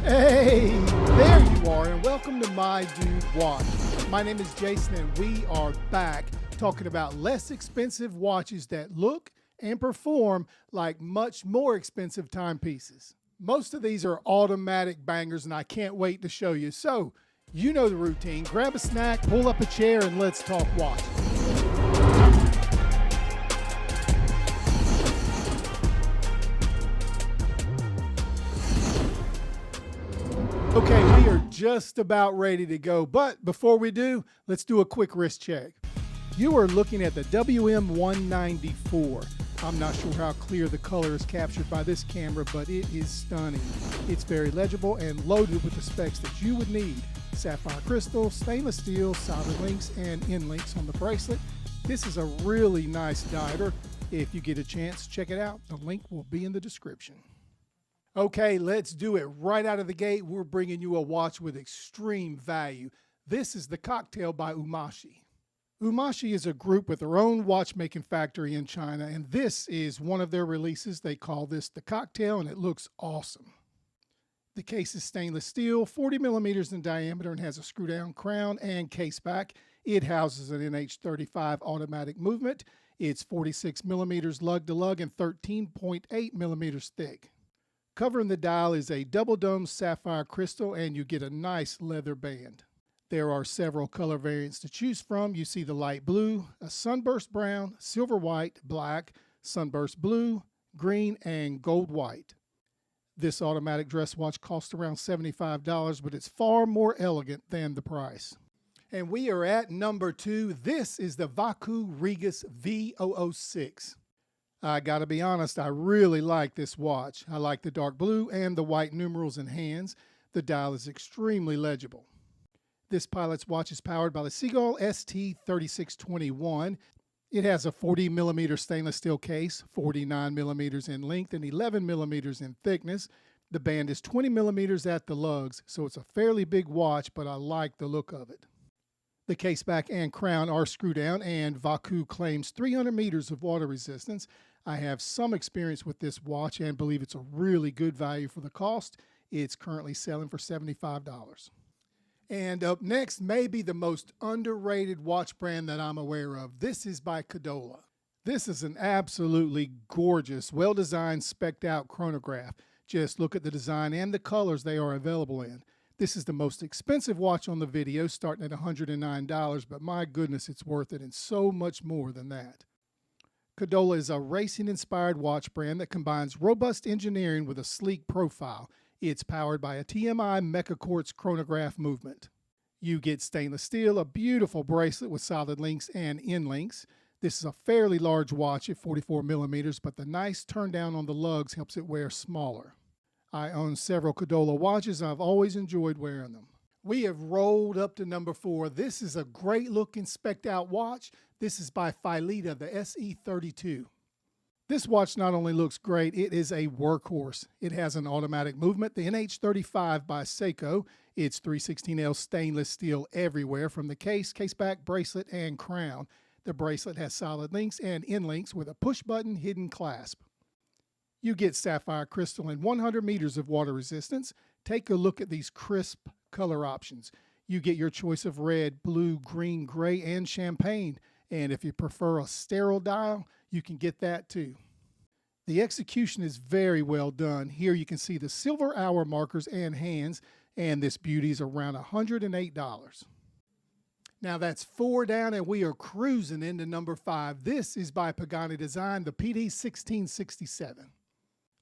Hey, there you are, and welcome to My Dude Watch. My name is Jason, and we are back talking about less expensive watches that look and perform like much more expensive timepieces. Most of these are automatic bangers, and I can't wait to show you. So, you know the routine. Grab a snack, pull up a chair, and let's talk watches. Okay, we are just about ready to go, but before we do, let's do a quick wrist check. You are looking at the WM194. I'm not sure how clear the color is captured by this camera, but it is stunning. It's very legible and loaded with the specs that you would need. Sapphire crystal, stainless steel, solid links, and end links on the bracelet. This is a really nice diver. If you get a chance, check it out. The link will be in the description. Okay, let's do it. Right out of the gate, we're bringing you a watch with extreme value. This is the Cocktail by Oumashi. Oumashi is a group with their own watchmaking factory in China, and this is one of their releases. They call this the Cocktail, and it looks awesome. The case is stainless steel, 40 millimeters in diameter, and has a screw-down crown and case back. It houses an NH35 automatic movement. It's 46 millimeters lug-to-lug and 13.8 millimeters thick. Covering the dial is a double-dome sapphire crystal, and you get a nice leather band. There are several color variants to choose from. You see the light blue, a sunburst brown, silver white, black, sunburst blue, green, and gold white. This automatic dress watch costs around $75, but it's far more elegant than the price. And we are at number 2. This is the Vakuy Rigas V006. I gotta be honest, I really like this watch. I like the dark blue and the white numerals and hands. The dial is extremely legible. This pilot's watch is powered by the Seiko ST3621. It has a 40 millimeter stainless steel case, 49 millimeters in length, and 11 millimeters in thickness. The band is 20 millimeters at the lugs, so it's a fairly big watch, but I like the look of it. The case back and crown are screw down, and Vakuy claims 300 meters of water resistance. I have some experience with this watch and believe it's a really good value for the cost. It's currently selling for $75. And up next, maybe the most underrated watch brand that I'm aware of. This is by Cadola. This is an absolutely gorgeous, well-designed, spec'd-out chronograph. Just look at the design and the colors they are available in. This is the most expensive watch on the video, starting at $109, but my goodness, it's worth it, and so much more than that. Cadola is a racing-inspired watch brand that combines robust engineering with a sleek profile. It's powered by a TMI Mecha Quartz chronograph movement. You get stainless steel, a beautiful bracelet with solid links and end links. This is a fairly large watch at 44 millimeters, but the nice turn down on the lugs helps it wear smaller. I own several Cadola watches, and I've always enjoyed wearing them. We have rolled up to number 4. This is a great looking spec'd out watch. This is by Phylida, the SE32. This watch not only looks great, it is a workhorse. It has an automatic movement, the NH35 by Seiko. It's 316L stainless steel everywhere, from the case, case back, bracelet, and crown. The bracelet has solid links and end links with a push button hidden clasp. You get sapphire crystal and 100 meters of water resistance. Take a look at these crisp color options. You get your choice of red, blue, green, gray, and champagne. And if you prefer a sterile dial, you can get that too. The execution is very well done. Here you can see the silver hour markers and hands, and this beauty is around $108. Now that's 4 down, and we are cruising into number 5. This is by Pagani Design, the PD 1667.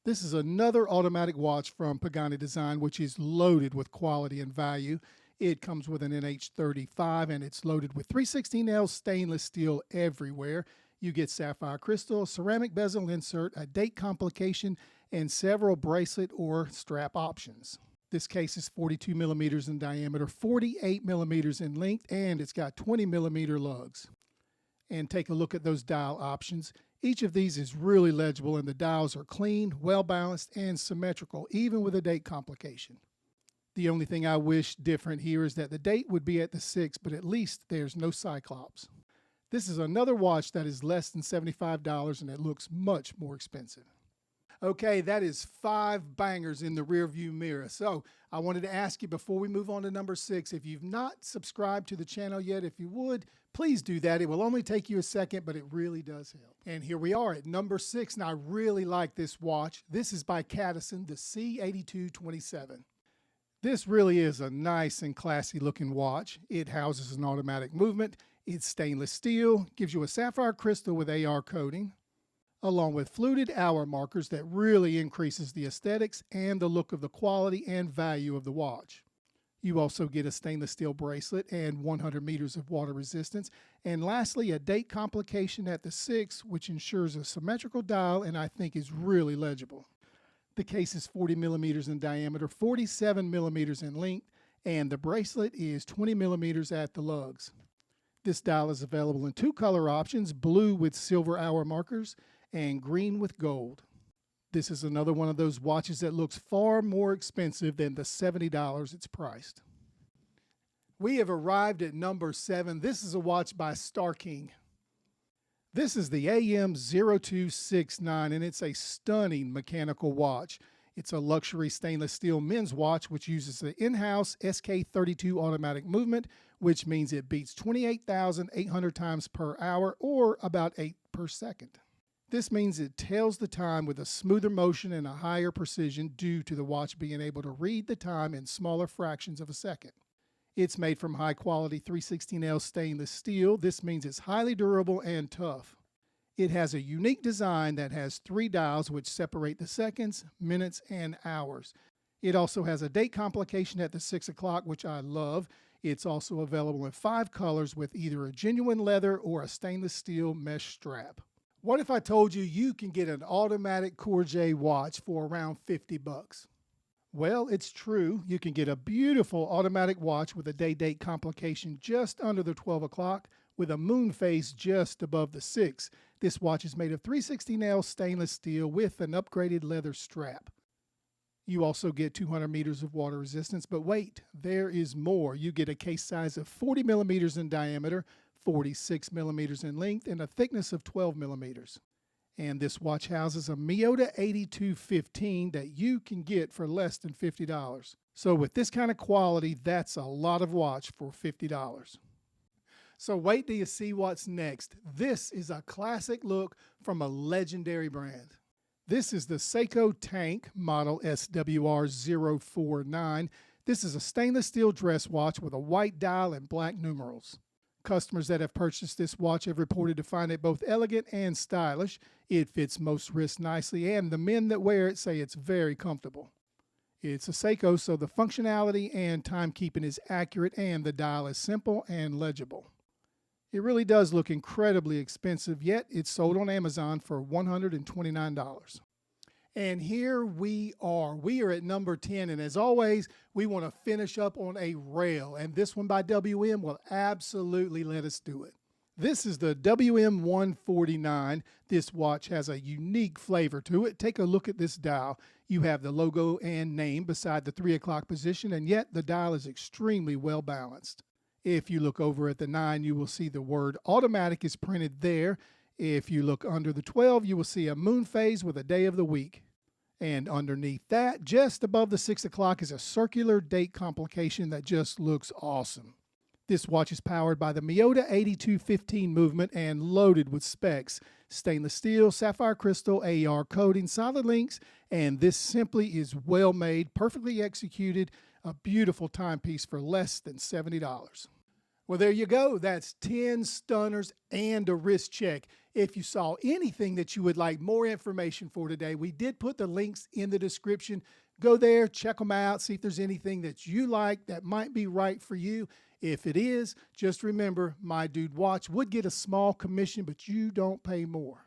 This is another automatic watch from Pagani Design, which is loaded with quality and value. It comes with an NH35, and it's loaded with 316L stainless steel everywhere. You get sapphire crystal, ceramic bezel insert, a date complication, and several bracelet or strap options. This case is 42 millimeters in diameter, 48 millimeters in length, and it's got 20 millimeter lugs. And take a look at those dial options. Each of these is really legible, and the dials are clean, well balanced, and symmetrical, even with a date complication. The only thing I wish different here is that the date would be at the 6, but at least there's no cyclops. This is another watch that is less than $75, and it looks much more expensive. Okay, that is 5 bangers in the rearview mirror. So I wanted to ask you before we move on to number 6, if you've not subscribed to the channel yet, if you would, please do that. It will only take you a second, but it really does help. And here we are at number 6, and I really like this watch. This is by Cadisen, the C8227. This really is a nice and classy looking watch. It houses an automatic movement. It's stainless steel, gives you a sapphire crystal with AR coating, along with fluted hour markers that really increases the aesthetics and the look of the quality and value of the watch. You also get a stainless steel bracelet and 100 meters of water resistance. And lastly, a date complication at the 6, which ensures a symmetrical dial and I think is really legible. The case is 40 millimeters in diameter, 47 millimeters in length, and the bracelet is 20 millimeters at the lugs. This dial is available in 2 color options, blue with silver hour markers and green with gold. This is another one of those watches that looks far more expensive than the $70 it's priced. We have arrived at number 7. This is a watch by Star King. This is the AM0269, and it's a stunning mechanical watch. It's a luxury stainless steel men's watch which uses the in-house SK32 automatic movement, which means it beats 28,800 times per hour, or about 8 per second. This means it tells the time with a smoother motion and a higher precision due to the watch being able to read the time in smaller fractions of a second. It's made from high-quality 316L stainless steel. This means it's highly durable and tough. It has a unique design that has 3 dials which separate the seconds, minutes, and hours. It also has a date complication at the 6 o'clock, which I love. It's also available in 5 colors with either a genuine leather or a stainless steel mesh strap. What if I told you you can get an automatic Corgeut watch for around 50 bucks? Well, it's true. You can get a beautiful automatic watch with a day-date complication just under the 12 o'clock with a Moonphase just above the 6. This watch is made of 316L stainless steel with an upgraded leather strap. You also get 200 meters of water resistance, but wait, there is more. You get a case size of 40 millimeters in diameter, 46 millimeters in length, and a thickness of 12 millimeters. And this watch houses a Miyota 8215 that you can get for less than $50. So with this kind of quality, that's a lot of watch for $50. So wait till you see what's next. This is a classic look from a legendary brand. This is the Seiko Tank model SWR049. This is a stainless steel dress watch with a white dial and black numerals. Customers that have purchased this watch have reported to find it both elegant and stylish. It fits most wrists nicely, and the men that wear it say it's very comfortable. It's a Seiko, so the functionality and timekeeping is accurate, and the dial is simple and legible. It really does look incredibly expensive, yet it's sold on Amazon for $129. And here we are. We are at number 10, and as always, we want to finish up on a rail, and this one by WM will absolutely let us do it. This is the WM149. This watch has a unique flavor to it. Take a look at this dial. You have the logo and name beside the 3 o'clock position, and yet the dial is extremely well balanced. If you look over at the 9, you will see the word automatic is printed there. If you look under the 12, you will see a Moonphase with a day of the week. And underneath that, just above the 6 o'clock, is a circular date complication that just looks awesome. This watch is powered by the Miyota 8215 movement and loaded with specs. Stainless steel, sapphire crystal, AR coating, solid links, and this simply is well made, perfectly executed, a beautiful timepiece for less than $70. Well, there you go. That's 10 stunners and a wrist check. If you saw anything that you would like more information for today, we did put the links in the description. Go there, check them out, see if there's anything that you like that might be right for you. If it is, just remember, My Dude Watch would get a small commission, but you don't pay more.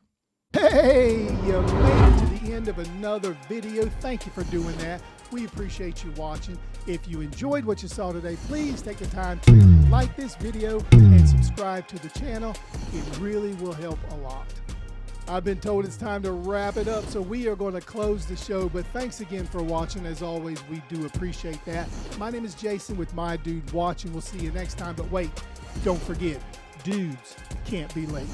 Hey, you made it to the end of another video. Thank you for doing that. We appreciate you watching. If you enjoyed what you saw today, please take the time to like this video and subscribe to the channel. It really will help a lot. I've been told it's time to wrap it up, so we are going to close the show, but thanks again for watching. As always, we do appreciate that. My name is Jason with My Dude Watch, and we'll see you next time. But wait, don't forget, dudes can't be late.